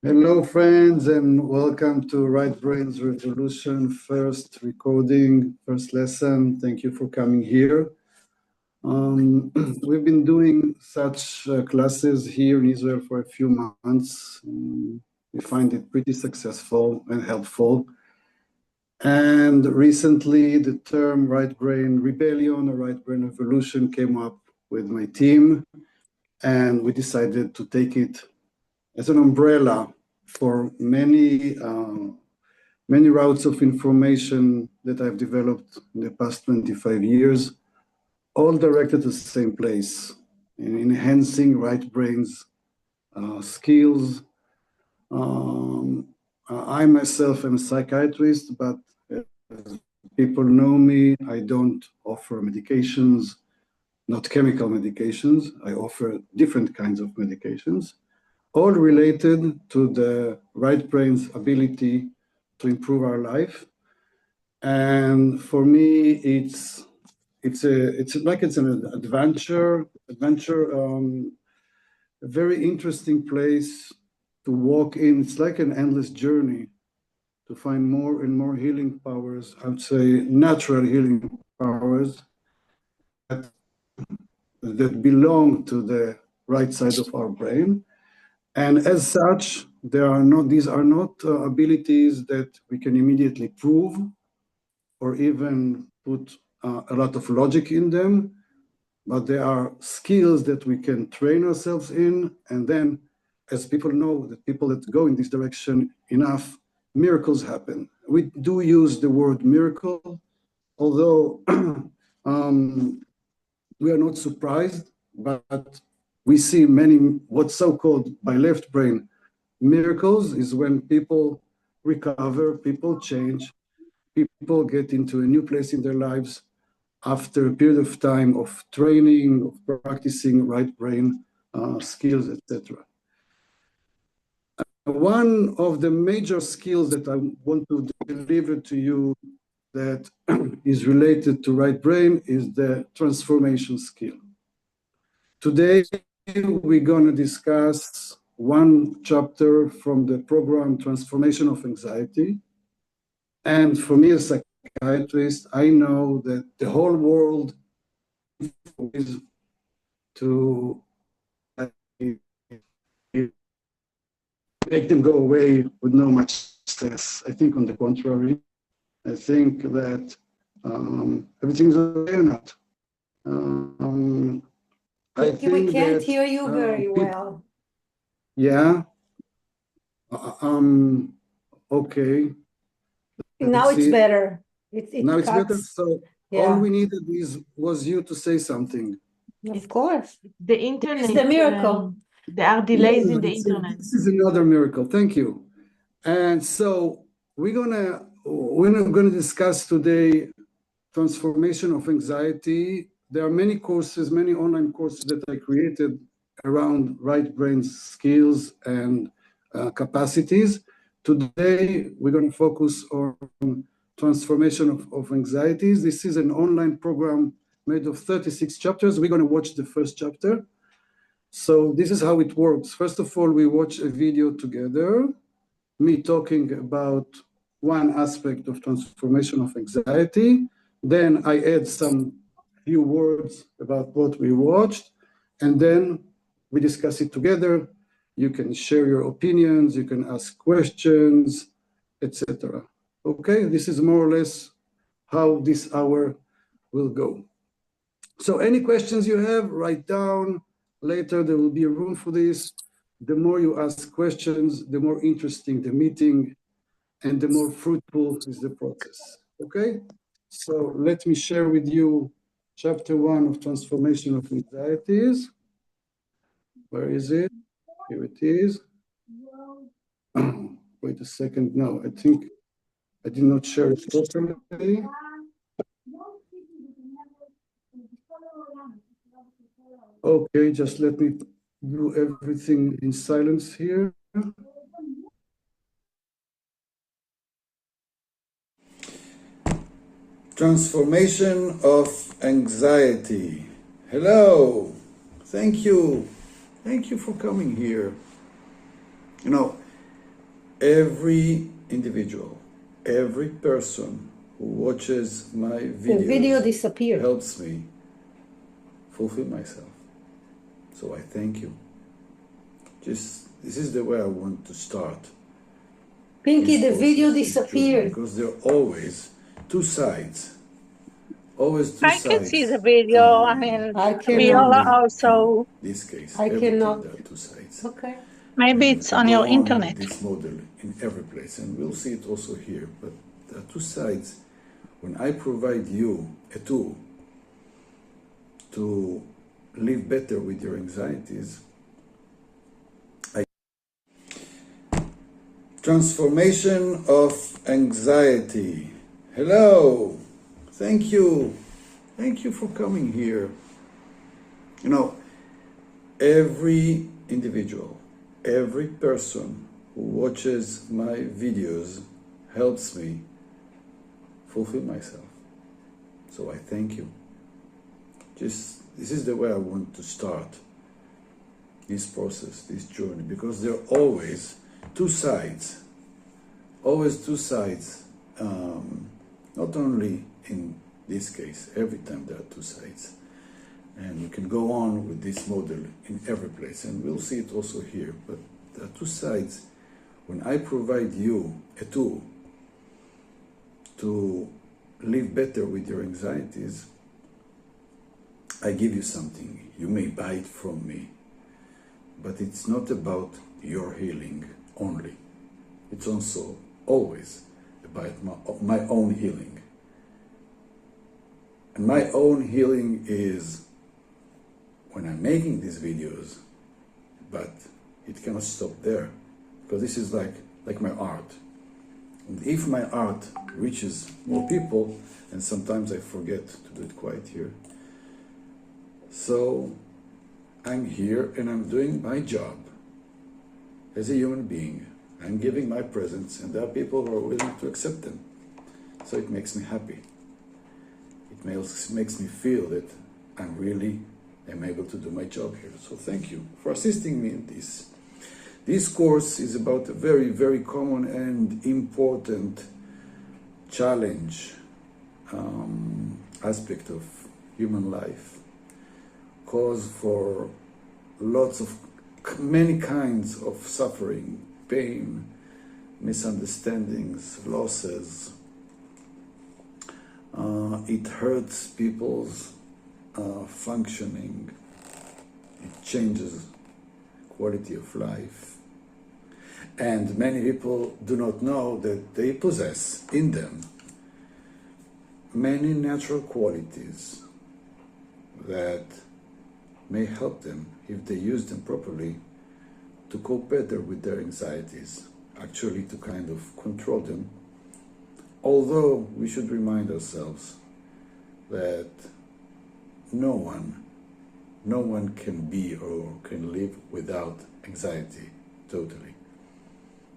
Hello, friends, and welcome to Right Brain's Revolution first recording, first lesson. Thank you for coming here. We've been doing such classes here in Israel for a few months. We find it pretty successful and helpful. And recently, the term right brain rebellion or right brain revolution came up with my team, and we decided to take it as an umbrella for many routes of information that I've developed in the past 25 years, all directed to the same place, in enhancing right brain's skills. I myself am a psychiatrist, but as people know me, I don't offer medications, not chemical medications. I offer different kinds of medications, all related to the right brain's ability to improve our life. And for me, it's like it's an adventure, a very interesting place to walk in. It's like an endless journey to find more and more healing powers. I would say natural healing powers that belong to the right side of our brain. And as such, these are not abilities that we can immediately prove or even put a lot of logic in them, but they are skills that we can train ourselves in. And then, as people know, the people that go in this direction enough, miracles happen. We do use the word miracle, although we are not surprised, but we see many what's so-called by left brain miracles is when people recover, people change, people get into a new place in their lives after a period of time of training, of practicing right brain skills, etc. One of the major skills that I want to deliver to you that is related to right brain is the transformation skill. Today, we're going to discuss one chapter from the program Transformation of Anxiety. And for me as a psychiatrist, I know that the whole world is to make them go away with no much stress. I think on the contrary, I think that everything's okay or not. We can't hear you very well. Yeah. Okay. Now it's better. Now it's better. So yeah. All we needed was you to say something. Of course. The internet. It's the miracle. There are delays in the internet. This is another miracle. Thank you. And so we're gonna discuss today transformation of anxiety. There are many courses, many online courses that I created around right brain skills and capacities. Today, we're going to focus on transformation of anxieties. This is an online program made of 36 chapters. We're going to watch the first chapter. So this is how it works. First of all, we watch a video together, me talking about one aspect of transformation of anxiety. Then I add some few words about what we watched, and then we discuss it together. You can share your opinions, you can ask questions, etc. Okay, this is more or less how this hour will go. So any questions you have, write down. Later there will be a room for this. The more you ask questions, the more interesting the meeting and the more fruitful is the process. Okay? So let me share with you chapter 1 of Transformation of Anxieties. Where is it? Here it is. Wait a second. No, I think I did not share it properly. Okay, just let me do everything in silence here. Transformation of anxiety. Hello. Thank you. Thank you for coming here. You know, every individual, every person who watches my The video videos disappeared. helps me fulfill myself. So I thank you. This is the way I want to start. Pinky, the this video process, this journey, disappeared. because there are always two sides. Always two I sides. can see the video. I mean, I we cannot. all Only also, in this case, I every time cannot. there are two sides. Okay. maybe And it's we can on go your on internet. with this model in every place, and we'll see it also here. But there are two sides. When I provide you a tool to live better with your anxieties, transformation of anxiety. Hello, thank you for coming here. You know, every individual, every person who watches my videos helps me fulfill myself. So I thank you. This is the way I want to start this process, this journey, because there are always two sides. Always two sides. Not only in this case, every time there are two sides. And we can go on with this model in every place, and we'll see it also here. But there are two sides. When I provide you a tool to live better with your anxieties, I give you something. You may buy it from me, but it's not about your healing only. It's also always about my own healing. And my own healing is when I'm making these videos, but it cannot stop there, because this is like my art. And if my art reaches more people, and sometimes I forget to do it quite here, so I'm here and I'm doing my job as a human being. I'm giving my presence, and there are people who are willing to accept them. So it makes me happy. It makes me feel that I'm really able to do my job here. So thank you for assisting me in this. This course is about a very, very common and important challenge, aspect of human life, cause for many kinds of suffering, pain, misunderstandings, losses. It hurts people's functioning. It changes quality of life. And many people do not know that they possess in them many natural qualities that may help them, if they use them properly, to cope better with their anxieties, actually to kind of control them. Although we should remind ourselves that no one can be or can live without anxiety, totally.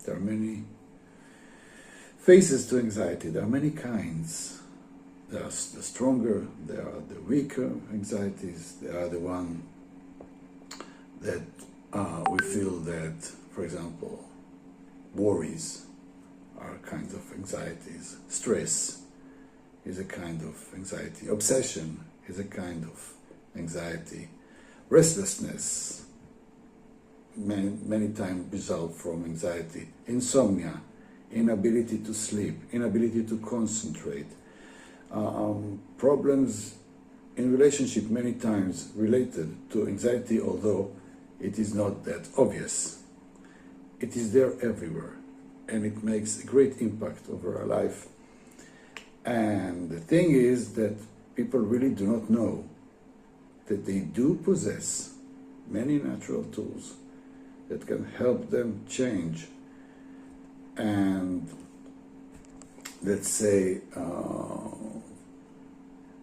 There are many faces to anxiety. There are many kinds. There are the stronger, there are the weaker anxieties, there are the one that we feel that, for example, worries are kinds of anxieties. Stress is a kind of anxiety. Obsession is a kind of anxiety. Restlessness many times result from anxiety. Insomnia, inability to sleep, inability to concentrate. Problems in relationship many times related to anxiety, although it is not that obvious. It is there everywhere, and it makes a great impact over our life. And the thing is that people really do not know that they do possess many natural tools that can help them change and, let's say,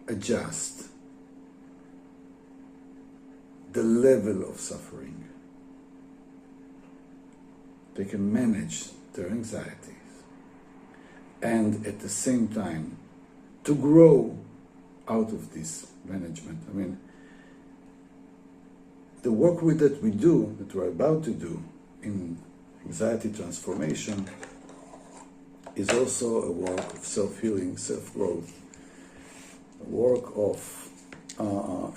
adjust the level of suffering. They can manage their anxieties and at the same time to grow out of this management. I mean, the work that we do, that we're about to do in anxiety transformation is also a work of self-healing, self-growth, a work of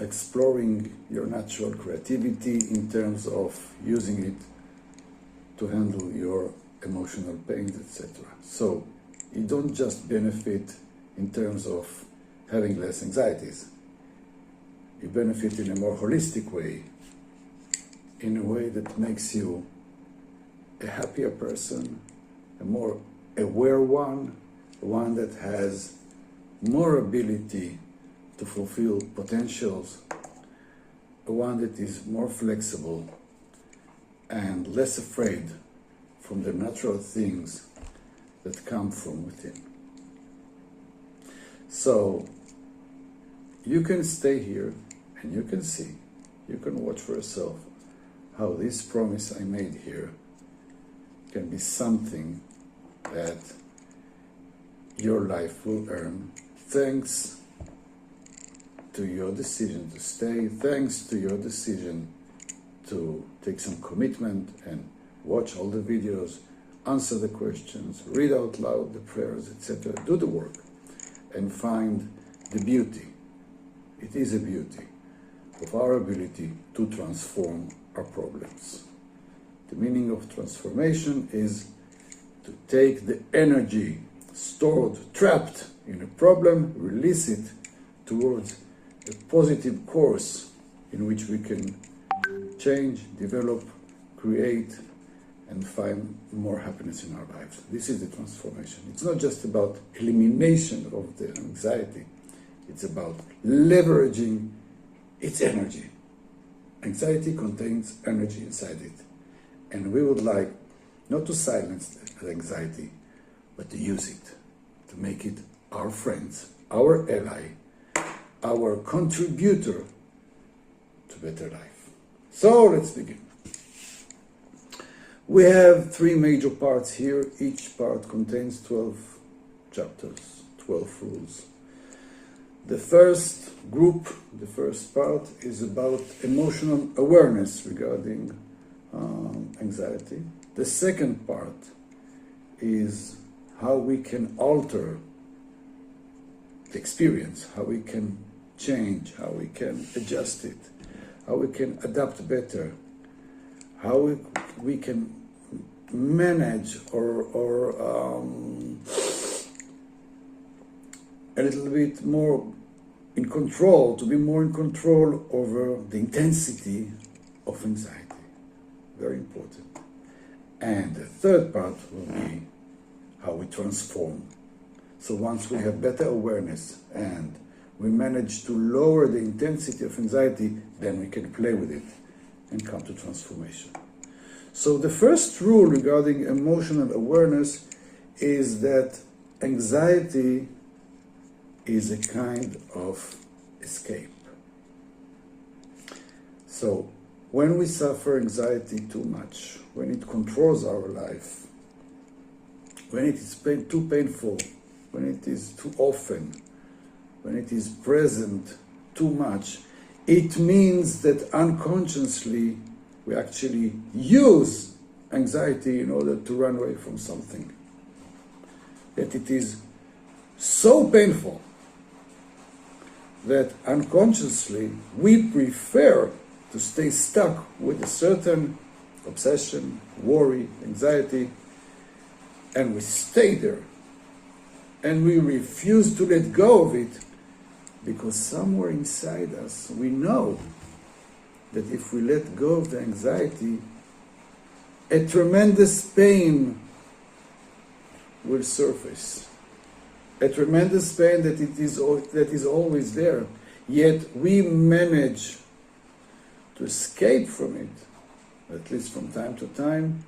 exploring your natural creativity in terms of using it to handle your emotional pains, etc. So you don't just benefit in terms of having less anxieties. You benefit in a more holistic way, in a way that makes you a happier person, a more aware one that has more ability to fulfill potentials, one that is more flexible and less afraid from the natural things that come from within. So you can stay here and you can see, you can watch for yourself how this promise I made here can be something that your life will earn thanks to your decision to stay, thanks to your decision to take some commitment and watch all the videos, answer the questions, read out loud the prayers, etc. Do the work and find the beauty. It is a beauty of our ability to transform our problems. The meaning of transformation is to take the energy stored, trapped in a problem, release it towards a positive course in which we can change, develop, create, and find more happiness in our lives. This is the transformation. It's not just about elimination of the anxiety. It's about leveraging its energy. Anxiety contains energy inside it. And we would like not to silence the anxiety, but to use it, to make it our friends, our ally, our contributor to better life. So let's begin. We have 3 major parts here. Each part contains 12 chapters, 12 rules. The first group, the first part, is about emotional awareness regarding anxiety. The second part is how we can alter the experience, how we can change, how we can adjust it, how we can adapt better, how we can manage or a little bit more in control, to be more in control over the intensity of anxiety. Very important. And the third part will be how we transform. So once we have better awareness and we manage to lower the intensity of anxiety, then we can play with it and come to transformation. So the first rule regarding emotional awareness is that anxiety is a kind of escape. So when we suffer anxiety too much, when it controls our life, when it is too painful, when it is too often, when it is present too much, it means that unconsciously we actually use anxiety in order to run away from something. That it is so painful that unconsciously we prefer to stay stuck with a certain obsession, worry, anxiety, and we stay there. And we refuse to let go of it because somewhere inside us we know that if we let go of the anxiety, a tremendous pain will surface. A tremendous pain that is always there. Yet we manage to escape from it, at least from time to time,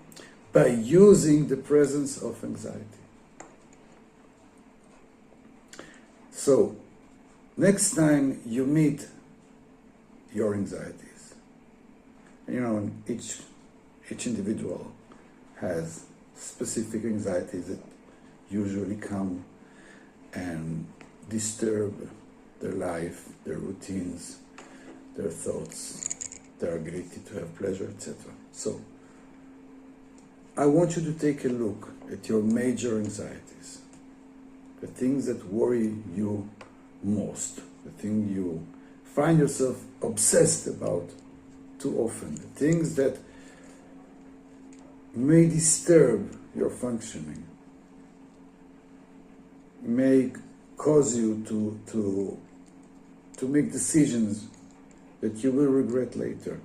by using the presence of anxiety. So, next time you meet your anxieties, each individual has specific anxieties that usually come and disturb their life, their routines, their thoughts, their ability to have pleasure, etc. So, I want you to take a look at your major anxieties, the things that worry you most, the thing you find yourself obsessed about too often, the things that may disturb your functioning, may cause you to make decisions that you will regret later,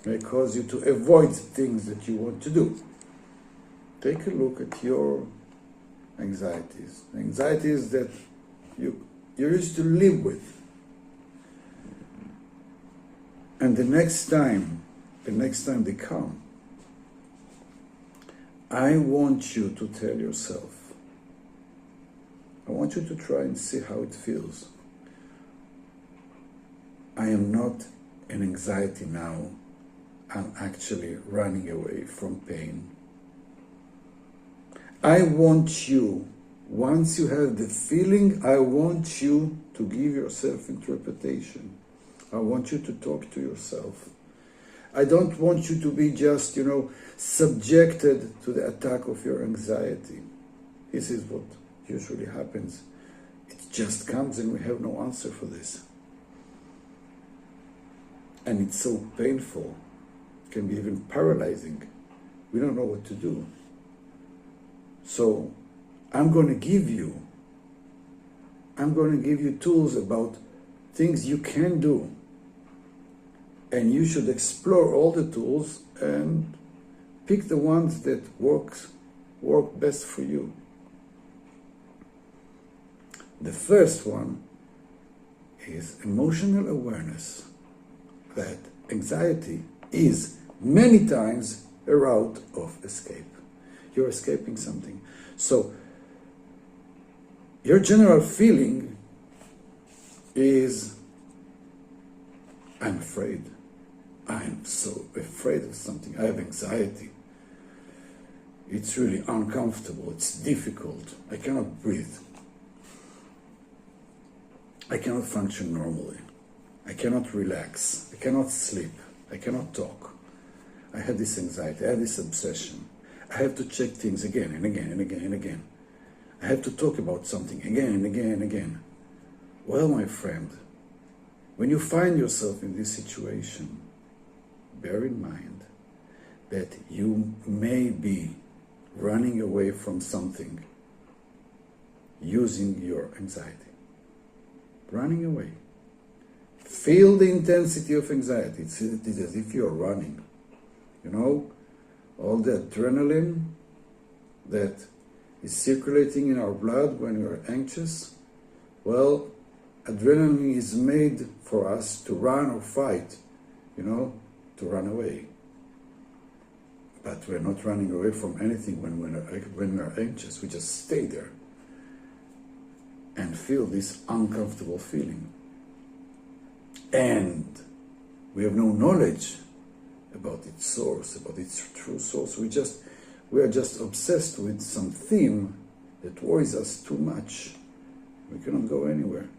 may cause you to avoid things that you want to do. Take a look at your anxieties that you used to live with. And the next time they come, I want you to tell yourself, I want you to try and see how it feels. I am not in anxiety now. I'm actually running away from pain. I want you, once you have the feeling, I want you to give yourself interpretation. I want you to talk to yourself. I don't want you to be just, subjected to the attack of your anxiety. This is what usually happens. It just comes and we have no answer for this. And it's so painful. It can be even paralyzing. We don't know what to do. So I'm going to give you tools about things you can do. And you should explore all the tools and pick the ones that work best for you. The first one is emotional awareness that anxiety is many times a route of escape. You're escaping something. So your general feeling is, I'm afraid. I'm so afraid of something. I have anxiety. It's really uncomfortable. It's difficult. I cannot breathe. I cannot function normally. I cannot relax. I cannot sleep. I cannot talk. I have this anxiety. I have this obsession. I have to check things again and again and again and again. I have to talk about something again and again and again. Well, my friend, when you find yourself in this situation, bear in mind that you may be running away from something using your anxiety. Running away. Feel the intensity of anxiety. It's as if you're running. All the adrenaline that is circulating in our blood when we're anxious. Well, adrenaline is made for us to run or fight, to run away. But we're not running away from anything when we're anxious. We just stay there and feel this uncomfortable feeling. And we have no knowledge about its source, about its true source. We are just obsessed with some theme that worries us too much. We cannot go anywhere.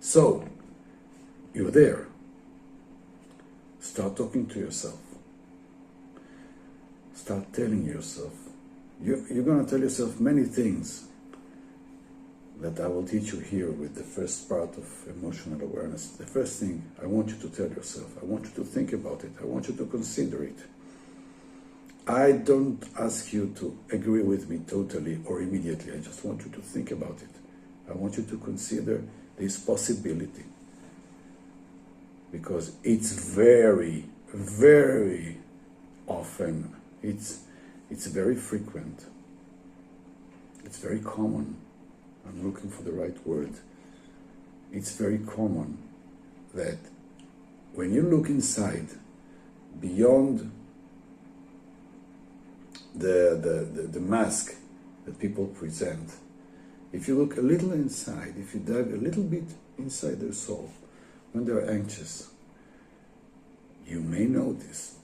So, you're there. Start talking to yourself. Start telling yourself. You're going to tell yourself many things that I will teach you here with the first part of emotional awareness. The first thing I want you to tell yourself, I want you to think about it, I want you to consider it. I don't ask you to agree with me totally or immediately. I just want you to think about it. I want you to consider this possibility. Because it's very, very often, it's very frequent. It's very common. I'm looking for the right word. It's very common that when you look inside, beyond the mask that people present, if you look a little inside, if you dive a little bit inside their soul, when they're anxious, you may notice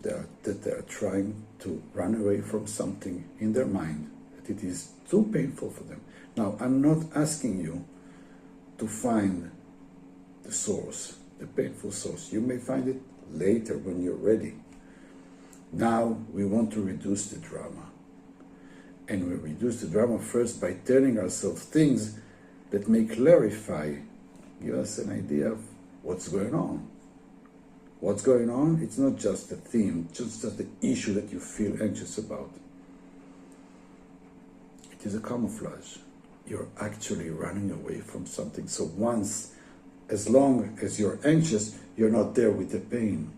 that they are trying to run away from something in their mind, that it is too painful for them. Now, I'm not asking you to find the source, the painful source. You may find it later when you're ready. Now we want to reduce the drama. And we reduce the drama first by telling ourselves things that may clarify, give us an idea of what's going on. What's going on? It's not just a theme, just the issue that you feel anxious about. It is a camouflage. You're actually running away from something. So as long as you're anxious, you're not there with the pain.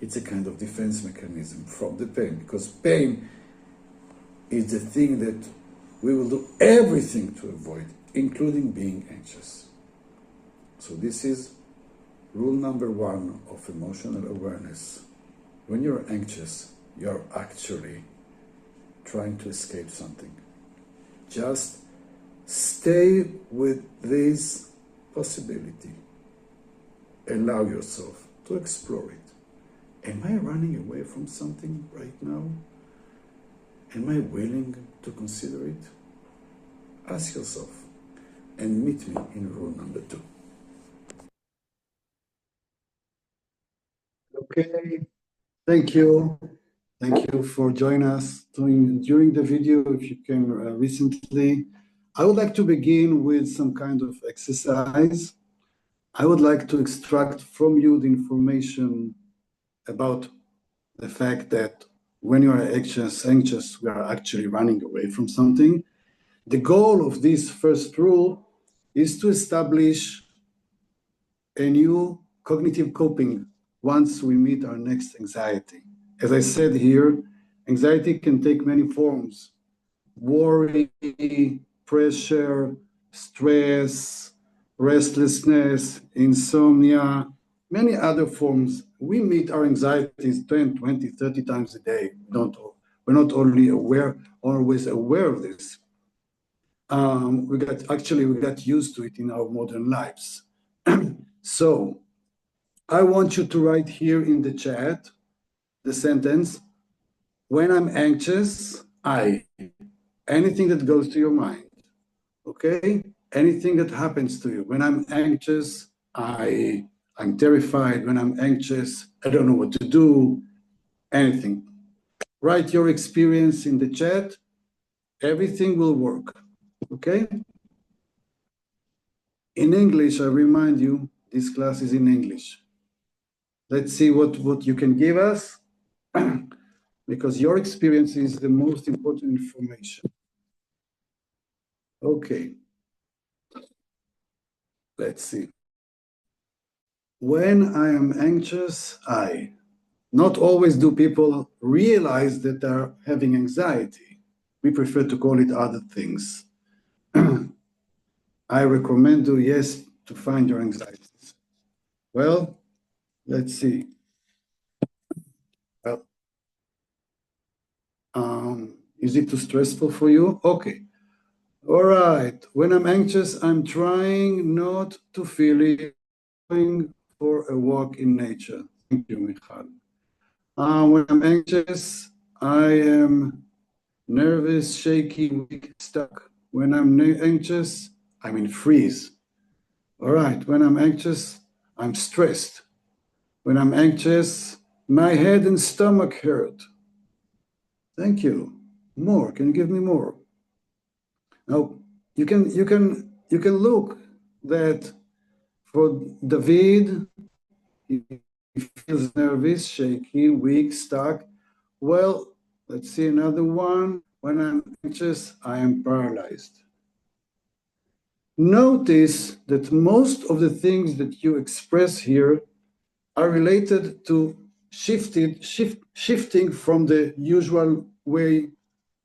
It's a kind of defense mechanism from the pain, because pain is the thing that we will do everything to avoid, including being anxious. So this is rule number 1 of emotional awareness. When you're anxious, you're actually trying to escape something. Just stay with this possibility. Allow yourself to explore it. Am I running away from something right now? Am I willing to consider it? Ask yourself and meet me in rule number 2. Okay, thank you. Thank you for joining us during the video, if you came recently. I would like to begin with some kind of exercise. I would like to extract from you the information about the fact that when you are anxious, we are actually running away from something. The goal of this first rule is to establish a new cognitive coping once we meet our next anxiety. As I said here, anxiety can take many forms: worry, pressure, stress, restlessness, insomnia, many other forms. We meet our anxieties 10, 20, 30 times a day. We're not only always aware of this. We got used to it in our modern lives. So I want you to write here in the chat the sentence, when I'm anxious, anything that goes to your mind, okay? Anything that happens to you. When I'm anxious, I'm terrified. When I'm anxious, I don't know what to do, anything. Write your experience in the chat. Everything will work, okay? In English, I remind you, this class is in English. Let's see what you can give us, because your experience is the most important information. Okay. Let's see. When I am anxious, not always do people realize that they're having anxiety. We prefer to call it other things. I recommend you, yes, to find your anxieties. Well, let's see. Well, is it too stressful for you? Okay. All right. When I'm anxious, I'm trying not to feel it. Going for a walk in nature. Thank you, Michal. When I'm anxious, I am nervous, shaky, weak, stuck. When I'm anxious, I'm in freeze. All right. When I'm anxious, I'm stressed. When I'm anxious, my head and stomach hurt. Thank you. More. Can you give me more? Now, you can look that for David, he feels nervous, shaky, weak, stuck. Well, let's see another one. When I'm anxious, I am paralyzed. Notice that most of the things that you express here are related to shifting from the usual way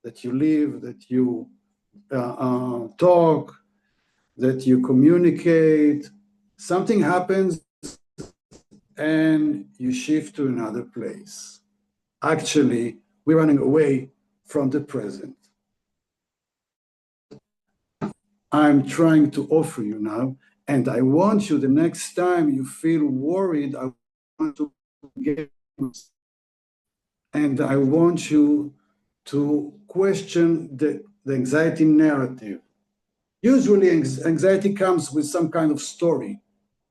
that you live, that you talk, that you communicate. Something happens and you shift to another place. Actually, we're running away from the present. I'm trying to offer you now, and I want you, the next time you feel worried, I want to get, and I want you to question the anxiety narrative. Usually anxiety comes with some kind of story.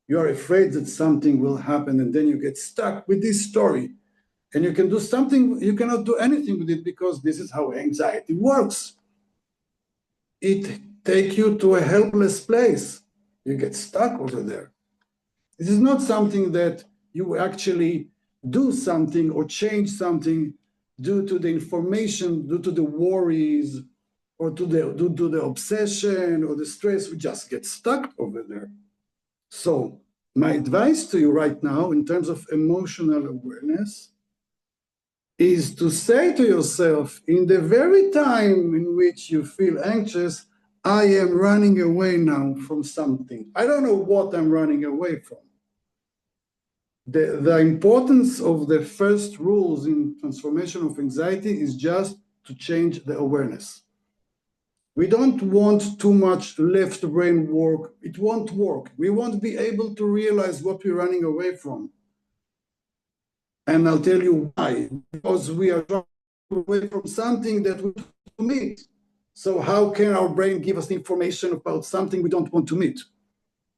You are afraid that something will happen, and then you get stuck with this story. and you can do something, you cannot do anything with it because this is how anxiety works. It takes you to a helpless place. You get stuck over there. This is not something that you actually do something or change something due to the information, due to the worries, or due to the obsession or the stress. We just get stuck over there. So my advice to you right now in terms of emotional awareness is to say to yourself, in the very time in which you feel anxious, I am running away now from something. I don't know what I'm running away from. The importance of the first rules in transformation of anxiety is just to change the awareness. We don't want too much left brain work. It won't work. We won't be able to realize what we're running away from. And I'll tell you why. Because we are running away from something that we want to meet. So how can our brain give us information about something we don't want to meet?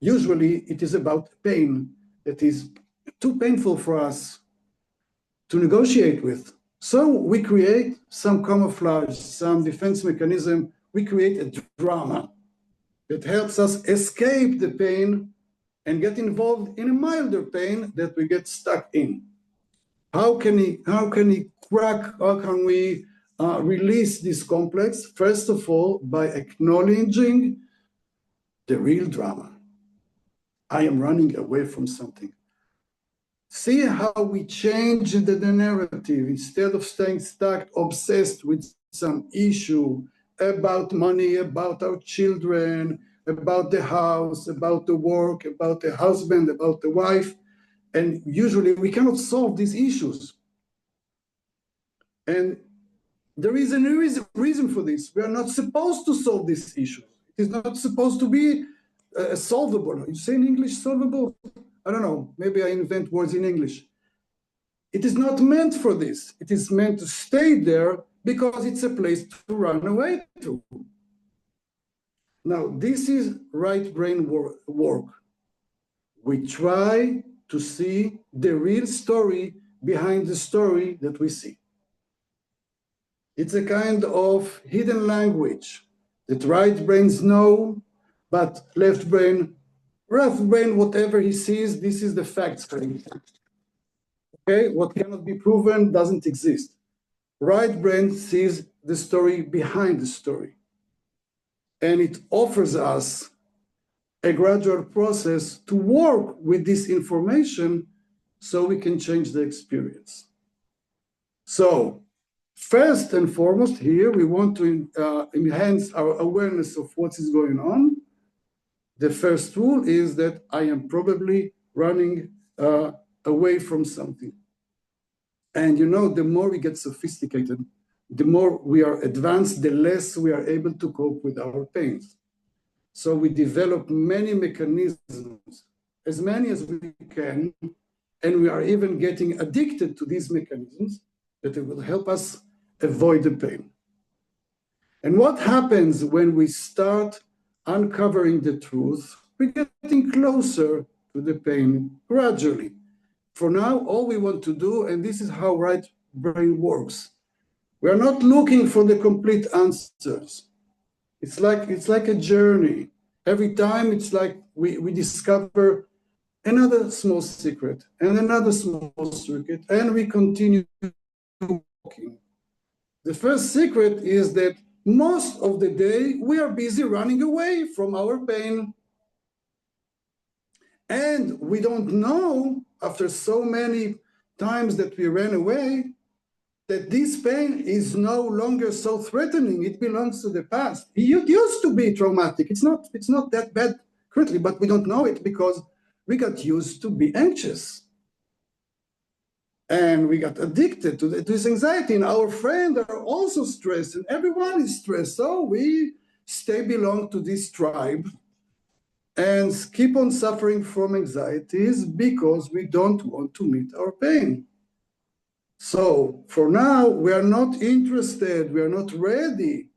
Usually it is about pain that is too painful for us to negotiate with. So we create some camouflage, some defense mechanism. We create a drama that helps us escape the pain and get involved in a milder pain that we get stuck in. How can we release this complex? First of all, by acknowledging the real drama. I am running away from something. See how we change the narrative. Instead of staying stuck, obsessed with some issue about money, about our children, about the house, about the work, about the husband, about the wife, and usually we cannot solve these issues. And there is a reason for this. We are not supposed to solve these issues. It is not supposed to be solvable. You say in English solvable? I don't know, maybe I invent words in English. It is not meant for this. It is meant to stay there because it's a place to run away to. Now, this is right brain work. We try to see the real story behind the story that we see. It's a kind of hidden language that right brains know, but left brain, whatever he sees, this is the facts for him. Okay, what cannot be proven doesn't exist. Right brain sees the story behind the story. And it offers us a gradual process to work with this information so we can change the experience. So, first and foremost here, we want to enhance our awareness of what is going on. The first rule is that I am probably running away from something. And you know, the more we get sophisticated, the more we are advanced, the less we are able to cope with our pains. So we develop many mechanisms, as many as we can, and we are even getting addicted to these mechanisms that will help us avoid the pain. And what happens when we start uncovering the truth? We're getting closer to the pain gradually. For now, all we want to do, and this is how right brain works, we are not looking for the complete answers. It's like a journey. Every time it's like we discover another small secret and another small secret, and we continue walking. The first secret is that most of the day we are busy running away from our pain. And we don't know, after so many times that we ran away, that this pain is no longer so threatening. It belongs to the past. It used to be traumatic. It's not that bad currently, but we don't know it because we got used to be anxious. And we got addicted to this anxiety. And our friends are also stressed, and everyone is stressed. So we belong to this tribe and keep on suffering from anxieties because we don't want to meet our pain. So for now, we are not interested, we are not ready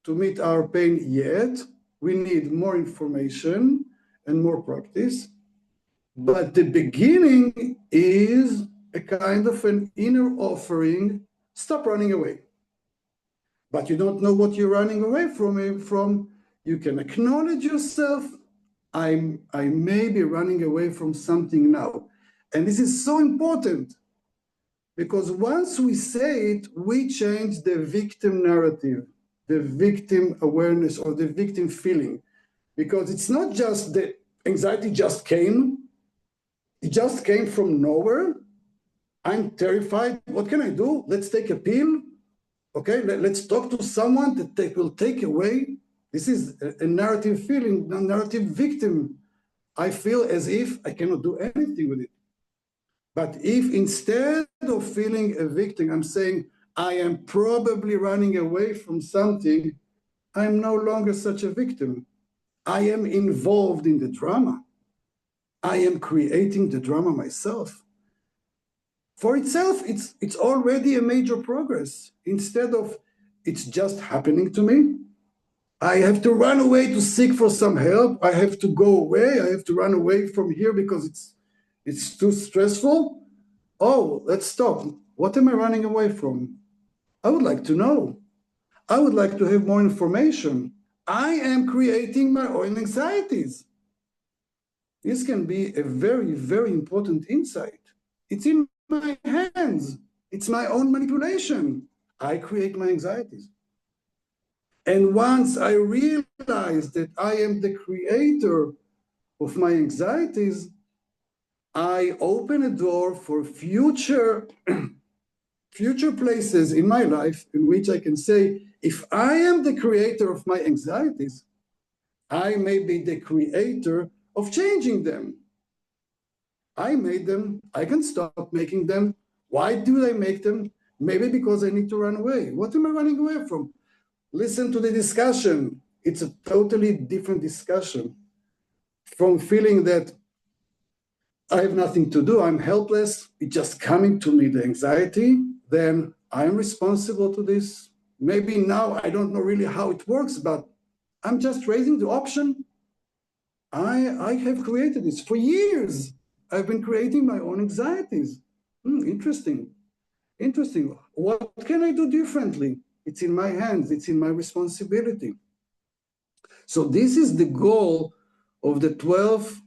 to meet our pain yet. We need more information and more practice. But the beginning is a kind of an inner offering, stop running away. But you don't know what you're running away from. You can acknowledge yourself. I may be running away from something now. And this is so important because once we say it, we change the victim narrative, the victim awareness or the victim feeling. Because it's not just the anxiety just came. It just came from nowhere. I'm terrified. What can I do? Let's take a pill. Okay, let's talk to someone that will take away. This is a narrative feeling, a narrative victim. I feel as if I cannot do anything with it. But if instead of feeling a victim, I'm saying, I am probably running away from something, I'm no longer such a victim. I am involved in the drama. I am creating the drama myself. For itself, it's already a major progress. Instead of it's just happening to me, I have to run away to seek for some help. I have to go away. I have to run away from here because it's too stressful. Oh, let's stop. What am I running away from? I would like to know. I would like to have more information. I am creating my own anxieties. This can be a very, very important insight. It's in my hands. It's my own manipulation. I create my anxieties. And once I realize that I am the creator of my anxieties, I open a door for future places in my life in which I can say, if I am the creator of my anxieties, I may be the creator of changing them. I made them, I can stop making them. Why do I make them? Maybe because I need to run away. What am I running away from? Listen to the discussion. It's a totally different discussion from feeling that I have nothing to do, I'm helpless, it's just coming to me, the anxiety, then I'm responsible to this. Maybe now I don't know really how it works, but I'm just raising the option. I have created this for years. I've been creating my own anxieties. Interesting. What can I do differently? It's in my hands, it's in my responsibility. So this is the goal of the 12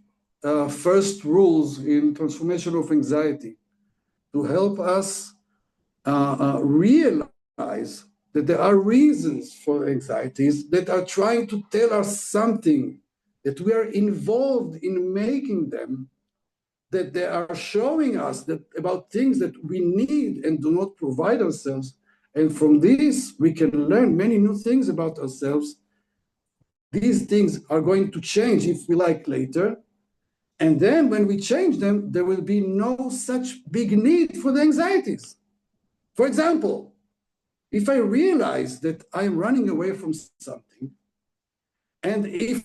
first rules in transformation of anxiety, to help us realize that there are reasons for anxieties that are trying to tell us something, that we are involved in making them, that they are showing us that about things that we need and do not provide ourselves. And from this, we can learn many new things about ourselves. These things are going to change, if we like, later. And then when we change them, there will be no such big need for the anxieties. For example, if I realize that I'm running away from something, and if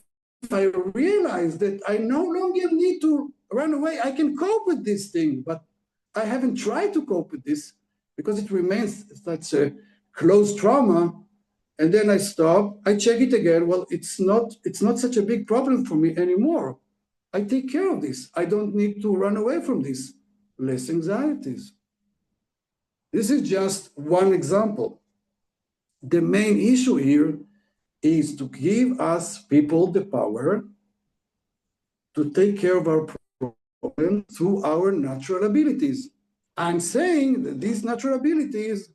I realize that I no longer need to run away, I can cope with this thing, but I haven't tried to cope with this because it remains such a closed trauma. And then I stop, I check it again. Well, it's not such a big problem for me anymore. I take care of this. I don't need to run away from this. Less anxieties. This is just one example. The main issue here is to give us people the power to take care of our problem through our natural abilities. I'm saying that these natural abilities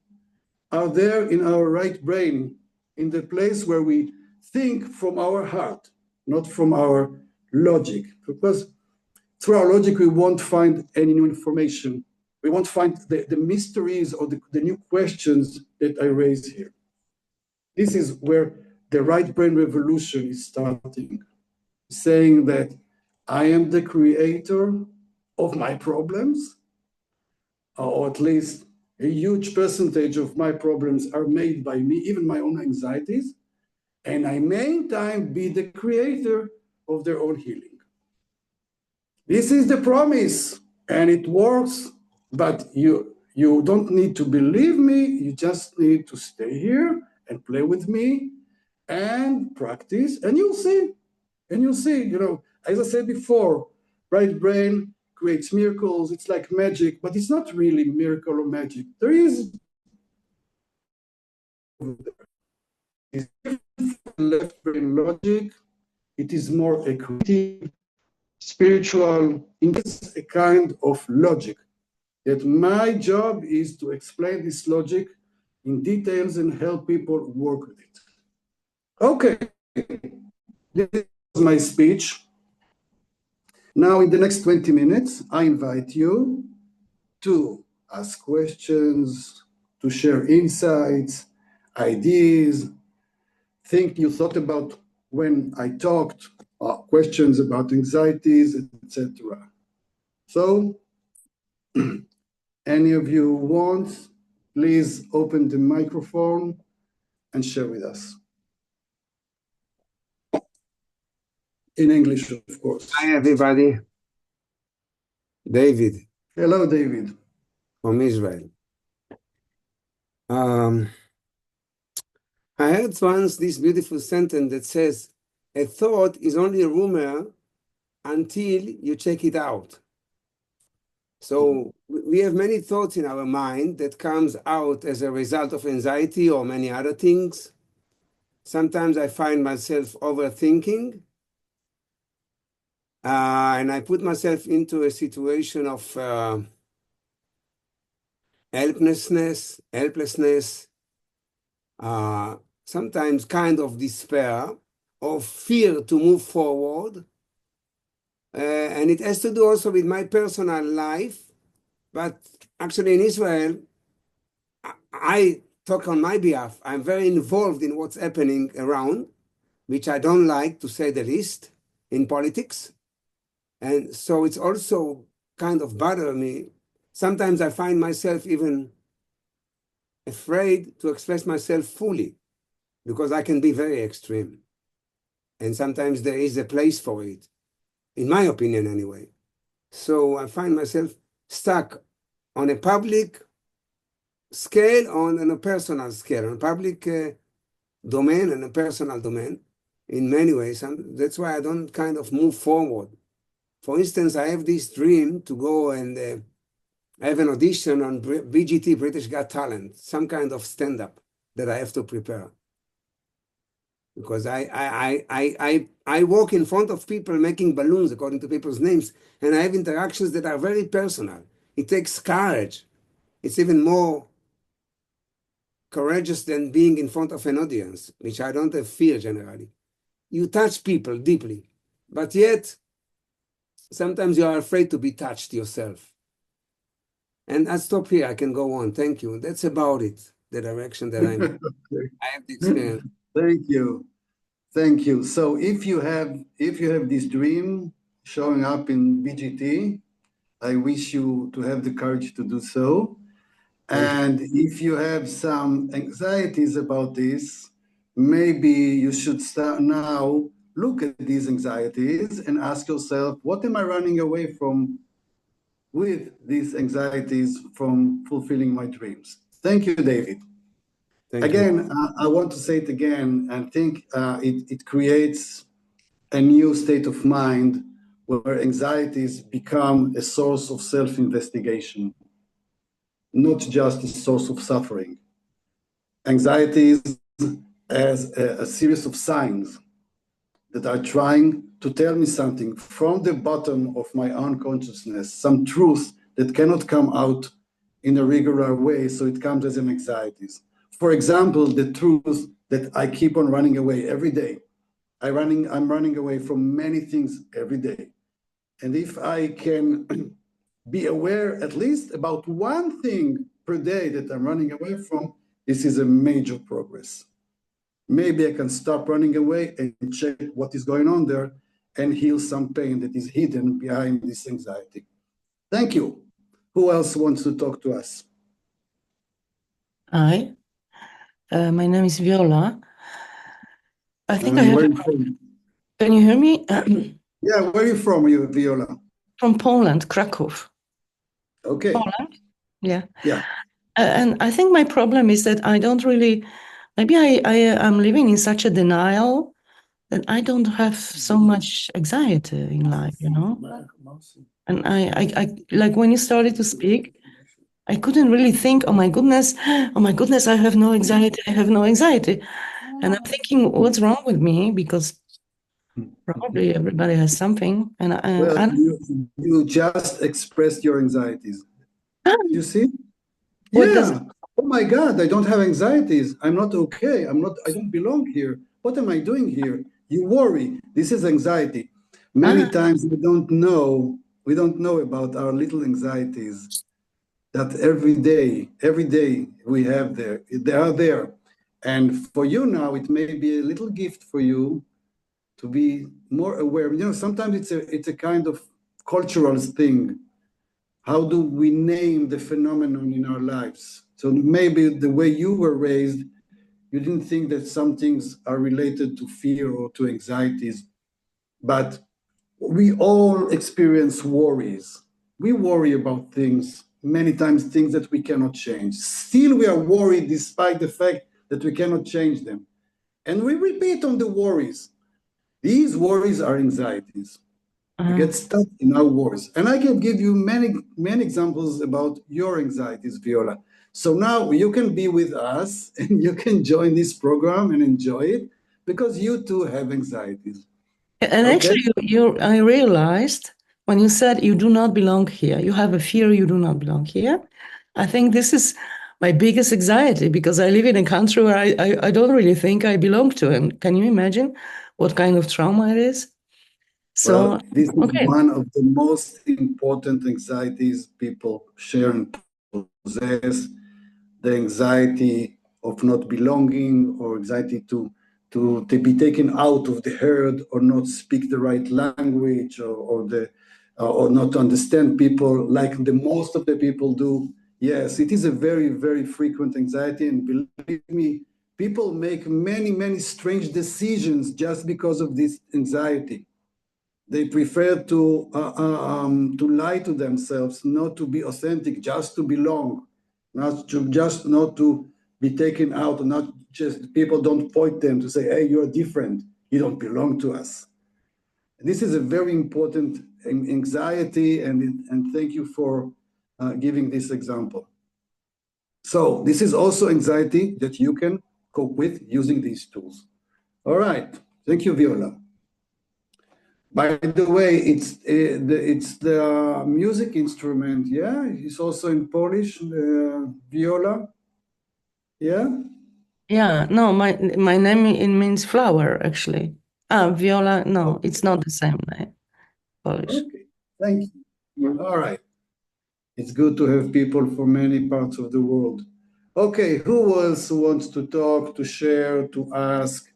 are there in our right brain, in the place where we think from our heart, not from our logic. Because through our logic, we won't find any new information. We won't find the mysteries or the new questions that I raise here. This is where the right brain revolution is starting, saying that I am the creator of my problems, or at least a huge percentage of my problems are made by me, even my own anxieties, and I may in time be the creator of their own healing. This is the promise, and it works, but you don't need to believe me, you just need to stay here and play with me and practice, and you'll see. And you'll see, as I said before, right brain creates miracles. It's like magic, but it's not really miracle or magic. There is left brain logic. It is more a creative, spiritual, it's a kind of logic that my job is to explain this logic in details and help people work with it. Okay, this is my speech. Now, in the next 20 minutes, I invite you to ask questions, to share insights, ideas, think you thought about when I talked, questions about anxieties, etc. So, any of you want, please open the microphone and share with us. In English, of course. Hi, everybody. David Hello, David. from Israel. I heard once this beautiful sentence that says, a thought is only a rumor until you check it out. So we have many thoughts in our mind that comes out as a result of anxiety or many other things. Sometimes I find myself overthinking, and I put myself into a situation of helplessness, sometimes kind of despair or fear to move forward. And it has to do also with my personal life. But actually in Israel, I talk on my behalf. I'm very involved in what's happening around, which I don't like, to say the least, in politics. And so it's also kind of bother me. Sometimes I find myself even afraid to express myself fully, because I can be very extreme. And sometimes there is a place for it, in my opinion anyway. So I find myself stuck on a public scale, on a personal scale, on a public domain and a personal domain in many ways. And that's why I don't kind of move forward. For instance, I have this dream to go and have an audition on BGT, British Got Talent, some kind of stand-up that I have to prepare. Because I walk in front of people making balloons according to people's names, and I have interactions that are very personal. It takes courage. It's even more courageous than being in front of an audience, which I don't have fear generally. You touch people deeply, but yet sometimes you are afraid to be touched yourself. And I'll stop here. I can go on. Thank you. That's about it, the direction that I'm in. Okay. I have the experience. Thank you. Thank you. So if you have this dream showing up in BGT, I wish you to have the courage to do so. And if you have some anxieties about this, maybe you should start now, look at these anxieties and ask yourself, what am I running away from with these anxieties from fulfilling my dreams? Thank you, David. Thank you. Again, I want to say it again, and think it creates a new state of mind where anxieties become a source of self-investigation, not just a source of suffering. Anxieties as a series of signs that are trying to tell me something from the bottom of my unconsciousness, some truth that cannot come out in a regular way, so it comes as an anxieties. For example, the truth that I keep on running away every day. I'm running away from many things every day. And if I can be aware at least about one thing per day that I'm running away from, this is a major progress. Maybe I can stop running away and check what is going on there and heal some pain that is hidden behind this anxiety. Thank you. Who else wants to talk to us? Hi, my name is Viola. I think I Where are have. you from? Can you hear me? Yeah, where are you from, Viola? From Poland, Krakow. Okay. Poland? Yeah. Yeah. And I think my problem is that I don't really, maybe I'm living in such a denial that I don't have so much anxiety in life, you know? And I like when you started to speak, I couldn't really think, oh my goodness, I have no anxiety, I have no anxiety. And I'm thinking, what's wrong with me? Because probably everybody has something. And Well, you just expressed your anxieties. You see? What does Yeah. Oh my God, I don't have anxieties. I'm not okay. I don't belong here. What am I doing here? You worry. This is anxiety. Many times we don't know about our little anxieties that every day we have there. They are there. And for you now, it may be a little gift for you to be more aware. You know, sometimes it's a kind of cultural thing. How do we name the phenomenon in our lives? So maybe the way you were raised, you didn't think that some things are related to fear or to anxieties, but we all experience worries. We worry about things, many times things that we cannot change. Still, we are worried despite the fact that we cannot change them. And we repeat on the worries. These worries are anxieties. We get stuck in our worries. And I can give you many examples about your anxieties, Viola. So now you can be with us and you can join this program and enjoy it because you too have anxieties. And actually, I realized when you said you do not belong here, you have a fear you do not belong here. I think this is my biggest anxiety because I live in a country where I don't really think I belong to. And can you imagine what kind of trauma it is? So, well, this is one of the most important anxieties people share and possess, the anxiety of not belonging or anxiety to be taken out of the herd or not speak the right language or not understand people like the most of the people do. Yes, it is a very, very frequent anxiety. And believe me, people make many strange decisions just because of this anxiety. They prefer to lie to themselves, not to be authentic, just to belong, not to be taken out, not just people don't point them to say, hey, you're different, you don't belong to us. This is a very important anxiety, and thank you for giving this example. So this is also anxiety that you can cope with using these tools. All right, thank you, Viola. By the way, it's the music instrument, yeah? It's also in Polish, viola, yeah? yeah, no, my name it means flower actually. Viola, no, it's not the same name, Polish. Okay, thank you. All right. It's good to have people from many parts of the world. Okay, who else wants to talk, to share, to ask?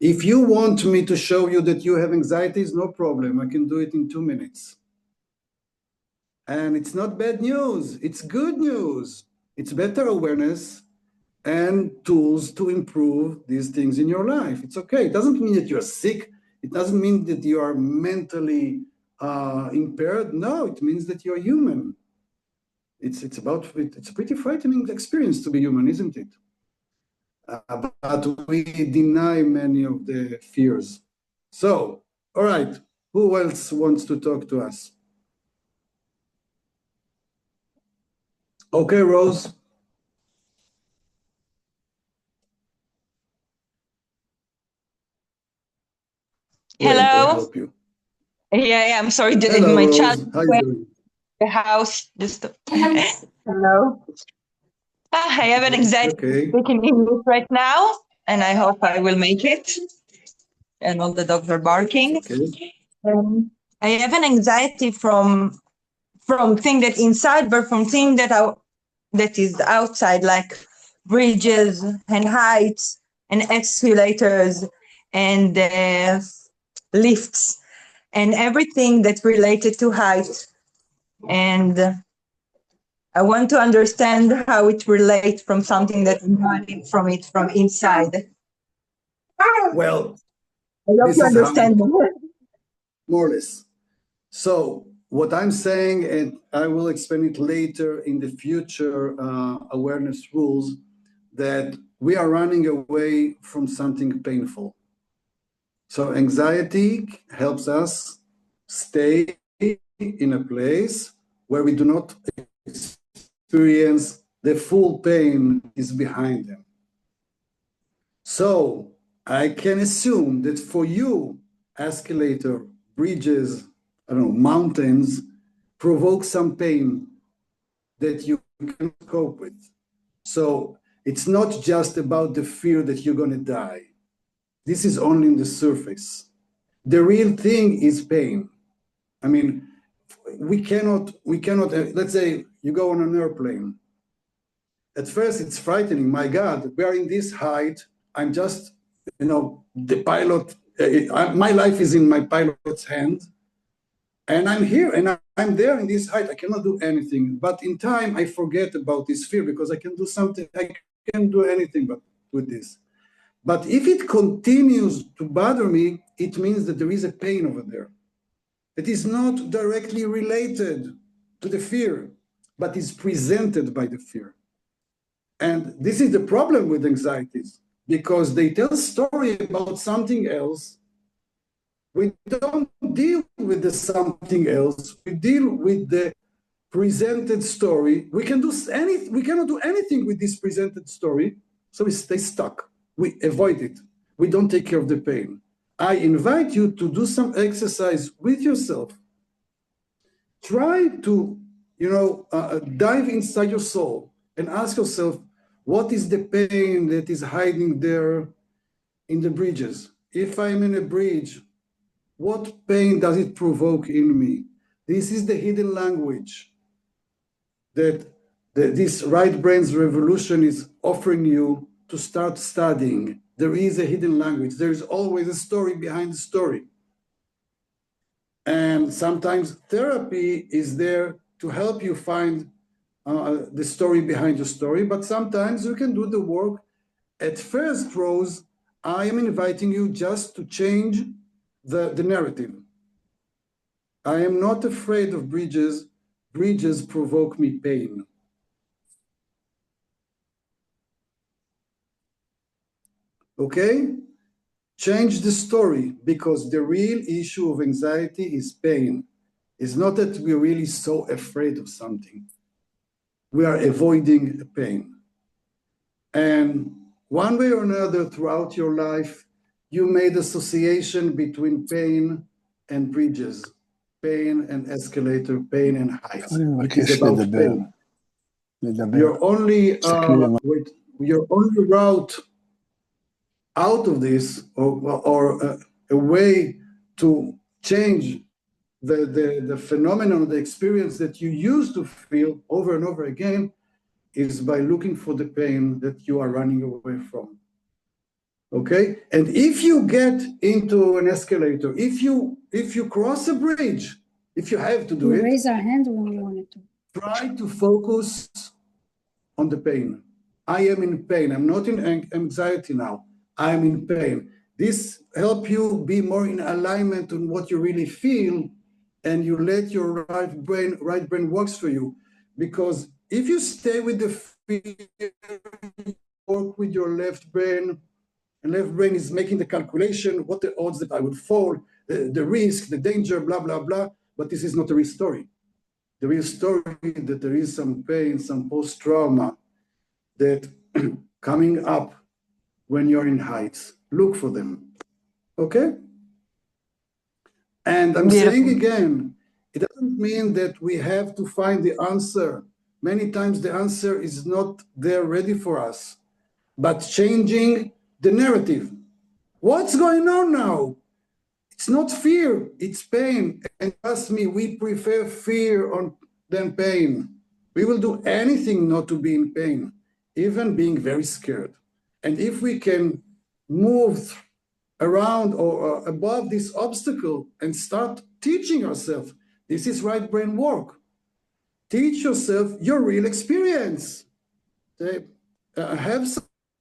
If you want me to show you that you have anxieties, no problem. I can do it in 2 minutes. And it's not bad news, it's good news. It's better awareness and tools to improve these things in your life. It's okay. It doesn't mean that you're sick. It doesn't mean that you are mentally impaired. No, it means that you're human. It's a pretty frightening experience to be human, isn't it? But we deny many of the fears. So, all right, who else wants to talk to us? Okay, Rose. Wait, I Hello. help you. Yeah, I'm sorry. Hello, My Rose. child How you doing? the house just hello. I have an anxiety Okay. speaking English right now, and I hope I will make it. And all the dogs are barking. Okay. I have an anxiety from thing that inside, but from thing that is outside, like bridges and heights and escalators and lifts and everything that's related to height. And I want to understand how it relates from something that I'm running from it from inside. Well, I hope this you is how understand me. more or less. So what I'm saying, and I will explain it later in the future awareness rules, that we are running away from something painful. So anxiety helps us stay in a place where we do not experience the full pain is behind them. So I can assume that for you, escalator, bridges, I don't know, mountains provoke some pain that you can cope with. So it's not just about the fear that you're going to die. This is only on the surface. The real thing is pain. I mean, we cannot, let's say you go on an airplane. At first it's frightening. My God, we are in this height. I'm just, the pilot, my life is in my pilot's hand. And I'm here and I'm there in this height. I cannot do anything. But in time, I forget about this fear because I can do something. I can't do anything but with this. But if it continues to bother me, it means that there is a pain over there. It is not directly related to the fear, but is presented by the fear. And this is the problem with anxieties, because they tell a story about something else. We don't deal with the something else. We deal with the presented story. We cannot do anything with this presented story, so we stay stuck. We avoid it. We don't take care of the pain. I invite you to do some exercise with yourself. Try to, dive inside your soul and ask yourself, what is the pain that is hiding there in the bridges? If I'm in a bridge, what pain does it provoke in me? This is the hidden language that this right brain's revolution is offering you to start studying. There is a hidden language. There is always a story behind the story. And sometimes therapy is there to help you find the story behind your story, but sometimes you can do the work. At first, Rose, I am inviting you just to change the narrative. I am not afraid of bridges. Bridges provoke me pain. Okay? Change the story, because the real issue of anxiety is pain. It's not that we're really so afraid of something. We are avoiding pain. And one way or another throughout your life, you made association between pain and bridges, pain and escalator, pain and heights. It is about pain. Your only route out of this, or a way to change the phenomenon, the experience that you used to feel over and over again, is by looking for the pain that you are running away from. Okay? And if you get into an escalator, if you cross a bridge, if you have to do it, raise our hand when we wanted to. Try to focus on the pain. I am in pain. I'm not in anxiety now. I am in pain. This helps you be more in alignment on what you really feel, and you let your right brain works for you. Because if you stay with the fear, work with your left brain, and left brain is making the calculation, what the odds that I would fall, the risk, the danger, blah, blah, blah. But this is not a real story. The real story that there is some pain, some post-trauma that coming up when you're in heights. Look for them, okay? And I'm saying again, it doesn't mean that we have to find the answer. Many times the answer is not there ready for us, but changing the narrative. What's going on now? It's not fear, it's pain. And trust me, we prefer fear than pain. We will do anything not to be in pain, even being very scared. And if we can move around or above this obstacle and start teaching ourselves, this is right brain work. Teach yourself your real experience. Have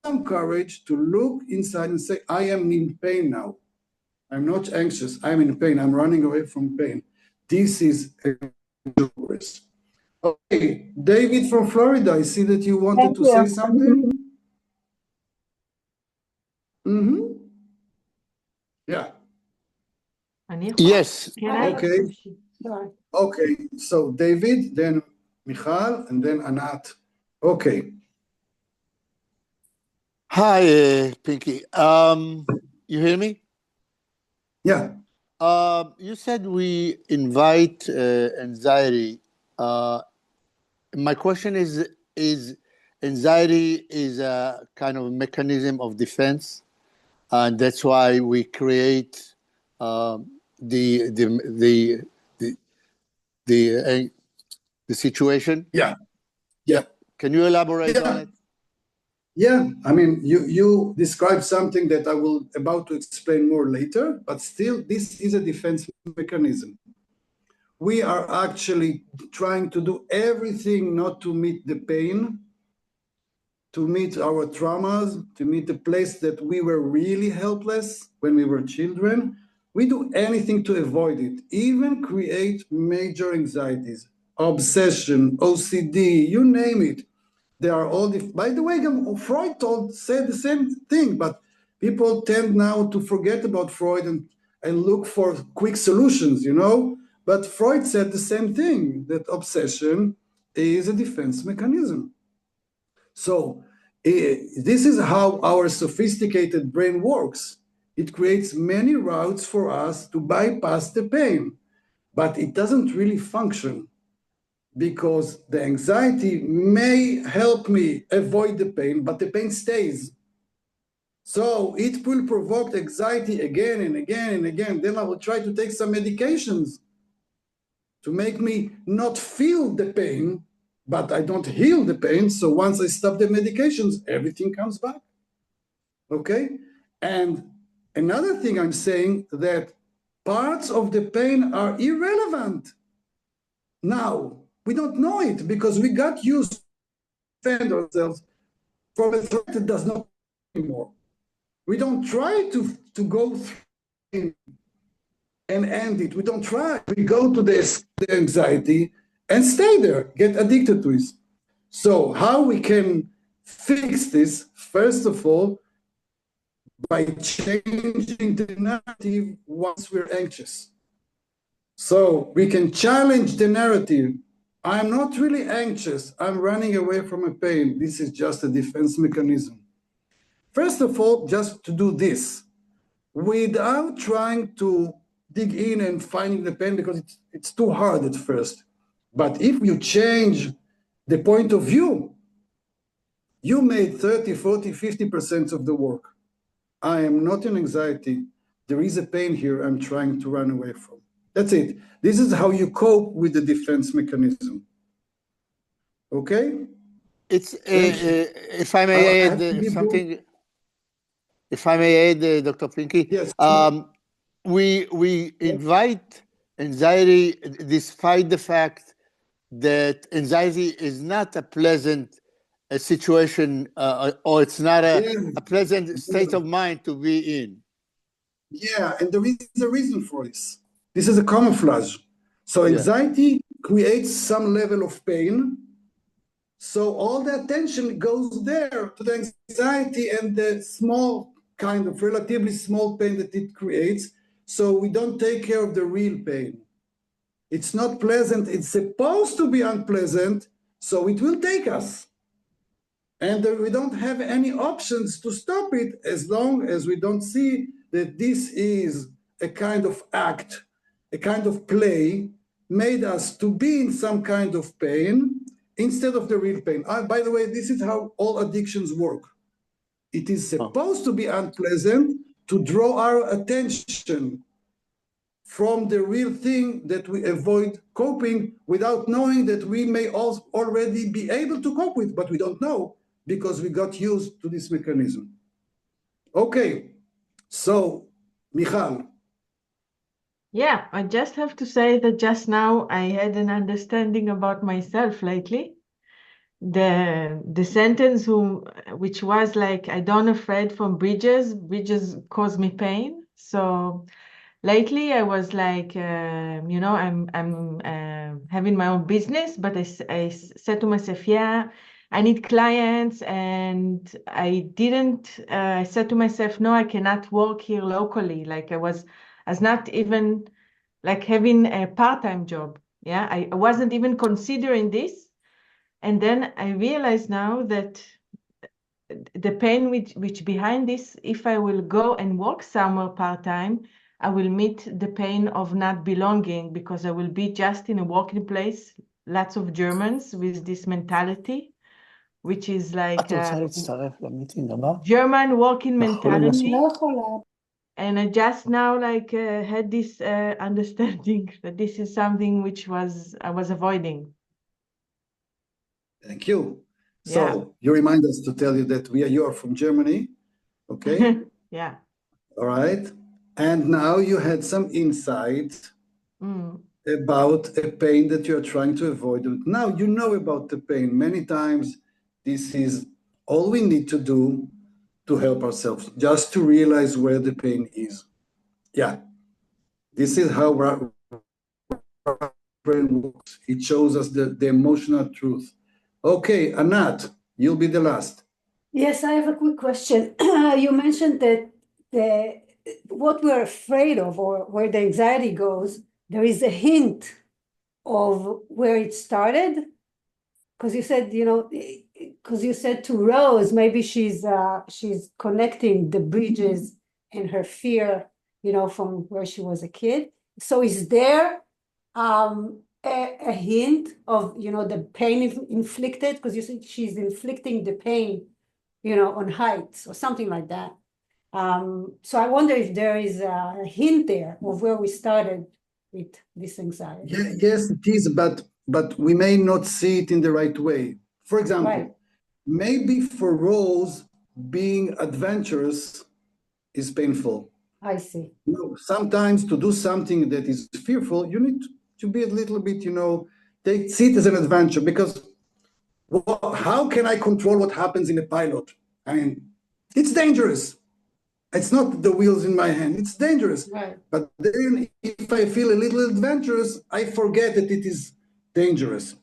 some courage to look inside and say, I am in pain now. I'm not anxious. I'm in pain. I'm running away from pain. This is dangerous. Okay, David from Florida, I see that you wanted to say something. Mm-hmm. Yeah. Yes. Can I? Okay. Okay. So David, then Michal, and then Anat. Okay. Hi, Pinky. You hear me? Yeah. You said we invite anxiety. My question is anxiety is a kind of mechanism of defense, and that's why we create the situation. Yeah. Yeah. Can you elaborate on it? Yeah, I mean, you described something that I will about to explain more later, but still, this is a defense mechanism. We are actually trying to do everything not to meet the pain, to meet our traumas, to meet the place that we were really helpless when we were children. We do anything to avoid it, even create major anxieties, obsession, OCD, you name it. They are all, by the way, Freud said the same thing, but people tend now to forget about Freud and look for quick solutions, you know? But Freud said the same thing, that obsession is a defense mechanism. So this is how our sophisticated brain works. It creates many routes for us to bypass the pain, but it doesn't really function because the anxiety may help me avoid the pain, but the pain stays. So it will provoke anxiety again and again and again. Then I will try to take some medications to make me not feel the pain, but I don't heal the pain. So once I stop the medications, everything comes back. Okay? And another thing I'm saying that parts of the pain are irrelevant. Now, we don't know it because we got used to defend ourselves from a threat that does not anymore. We don't try to go through and end it. We don't try. We go to the anxiety and stay there, get addicted to it. So how we can fix this, first of all, by changing the narrative once we're anxious. So we can challenge the narrative. I'm not really anxious. I'm running away from a pain. This is just a defense mechanism. First of all, just to do this without trying to dig in and finding the pain because it's too hard at first. But if you change the point of view, you made 30, 40, 50% of the work. I am not in anxiety. There is a pain here I'm trying to run away from. That's it. This is how you cope with the defense mechanism. Okay? It's if I may add something. If I may add, Dr. Pinky. Yes. We invite anxiety despite the fact that anxiety is not a pleasant situation or it's not a pleasant state of mind to be in. Yeah, and there is a reason for this. This is a camouflage. So anxiety creates some level of pain. So all the attention goes there to the anxiety and the small kind of relatively small pain that it creates. So we don't take care of the real pain. It's not pleasant. It's supposed to be unpleasant. So it will take us. And we don't have any options to stop it as long as we don't see that this is a kind of act, a kind of play made us to be in some kind of pain instead of the real pain. By the way, this is how all addictions work. It is supposed to be unpleasant to draw our attention from the real thing that we avoid coping without knowing that we may already be able to cope with, but we don't know because we got used to this mechanism. Okay, so Michal. Yeah, I just have to say that just now I had an understanding about myself lately. The sentence which was like, I don't afraid from bridges cause me pain. So lately I was like, I'm having my own business, but I said to myself, yeah, I need clients, and I didn't. I said to myself, no, I cannot work here locally. Like I as not even like having a part-time job. Yeah, I wasn't even considering this. And then I realize now that the pain which behind this, if I will go and work somewhere part-time, I will meet the pain of not belonging, because I will be just in a working place, lots of Germans with this mentality, which is like German working mentality. And I just now like had this understanding that this is something which I was avoiding. Thank you. So Yeah. you remind us to tell you that you are from Germany, okay? Yeah. All right. And now you had some insight Mm. about a pain that you're trying to avoid. Now you know about the pain. Many times this is all we need to do to help ourselves, just to realize where the pain is. Yeah. This is how our brain works. It shows us the emotional truth. Okay, Anat, you'll be the last. Yes, I have a quick question. You mentioned that what we're afraid of, or where the anxiety goes, there is a hint of where it started. Because you said, because you said to Rose, maybe she's connecting the bridges and her fear, from where she was a kid. So is there a hint of, the pain inflicted? Because you said she's inflicting the pain, on heights or something like that. So I wonder if there is a hint there of where we started with this anxiety. Yeah, yes, it is, but we may not see it in the right way. For example, Right. maybe for Rose, being adventurous is painful. I see. Sometimes to do something that is fearful, you need to be a little bit, see it as an adventure, because how can I control what happens in a pilot? I mean, it's dangerous. It's not the wheels in my hand. It's dangerous. Right. But then if I feel a little adventurous, I forget that it is dangerous.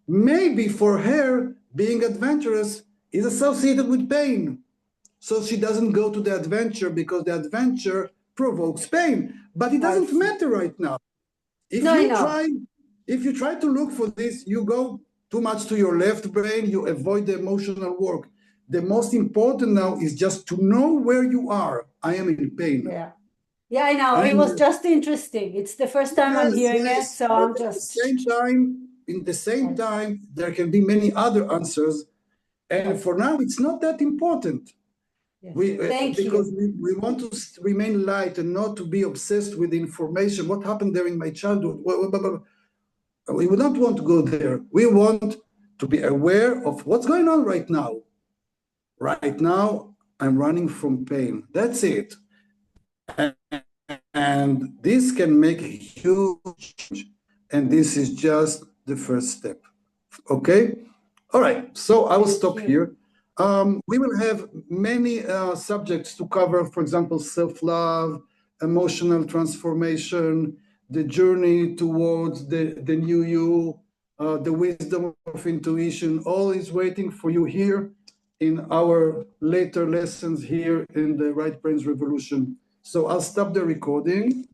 Maybe for her, being adventurous is associated with pain. So she doesn't go to the adventure because the adventure provokes pain. But it doesn't matter right now. If you try to look for this, you go too much to your left brain, you avoid the emotional work. The most important now is just to know where you are. I am in pain. Yeah. Yeah, I know. It was just interesting. It's the first time I'm hearing it, so I'm just. In the same time, there can be many other answers. And for now, it's not that important. Thank because you. we want to remain light and not to be obsessed with information. What happened there in my childhood? We don't want to go there. We want to be aware of what's going on right now. Right now, I'm running from pain. That's it. And this can make a huge change. And this is just the first step. Okay? All right. So I will stop here. We will have many subjects to cover, for example, self-love, emotional transformation, the journey towards the new you, the wisdom of intuition. All is waiting for you here in our later lessons here in the Right Brains Revolution. So I'll stop the recording.